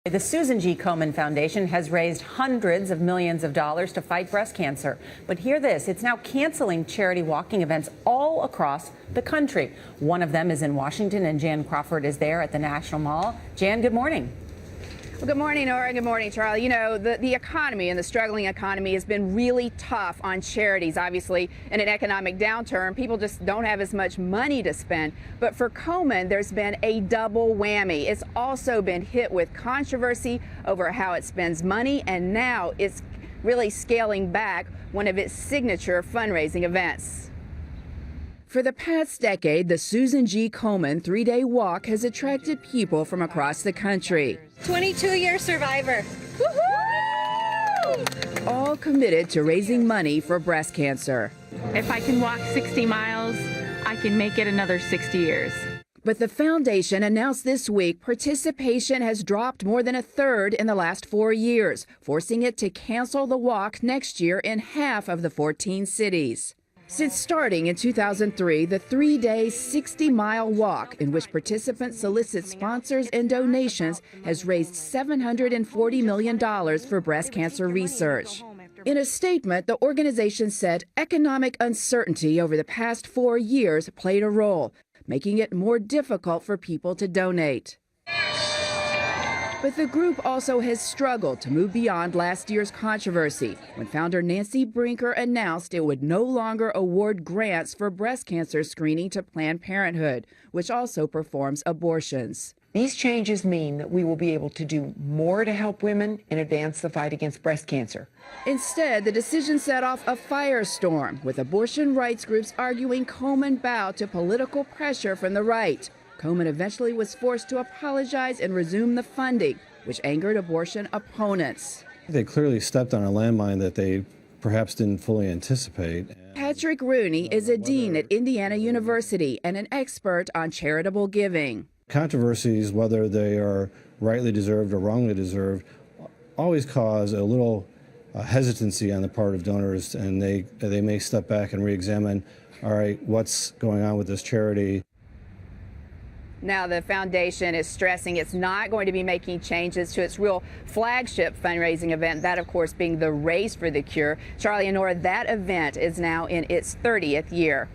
The Susan G. Komen Foundation has raised hundreds of millions of dollars to fight breast cancer. But hear this, it's now canceling charity walking events all across the country. One of them is in Washington, and Jan Crawford is there at the National Mall. Jan, good morning. Well, good morning, Nora. Good morning, Charlie. You know, the economy and the struggling economy has been really tough on charities. Obviously, in an economic downturn, people just don't have as much money to spend. But for Komen, there's been a double whammy. It's also been hit with controversy over how it spends money, and now it's really scaling back one of its signature fundraising events. For the past decade, the Susan G. Komen 3-day walk has attracted people from across the country. 22-year survivor. Woo-hoo! All committed to raising money for breast cancer. If I can walk 60 miles, I can make it another 60 years. But the foundation announced this week participation has dropped more than a third in the last 4 years, forcing it to cancel the walk next year in half of the 14 cities. Since starting in 2003, the 3-day, 60-mile walk, in which participants solicit sponsors and donations, has raised $740 million for breast cancer research. In a statement, the organization said economic uncertainty over the past 4 years played a role, making it more difficult for people to donate. But the group also has struggled to move beyond last year's controversy when founder Nancy Brinker announced it would no longer award grants for breast cancer screening to Planned Parenthood, which also performs abortions. These changes mean that we will be able to do more to help women and advance the fight against breast cancer. Instead, the decision set off a firestorm, with abortion rights groups arguing Komen bowed to political pressure from the right. Komen eventually was forced to apologize and resume the funding, which angered abortion opponents. They clearly stepped on a landmine that they perhaps didn't fully anticipate. Patrick Rooney is a dean at Indiana University and an expert on charitable giving. Controversies, whether they are rightly deserved or wrongly deserved, always cause a little hesitancy on the part of donors, and they may step back and re-examine, all right, what's going on with this charity. Now, the foundation is stressing it's not going to be making changes to its real flagship fundraising event, that, of course, being the Race for the Cure. Charlie and Nora, that event is now in its 30th year.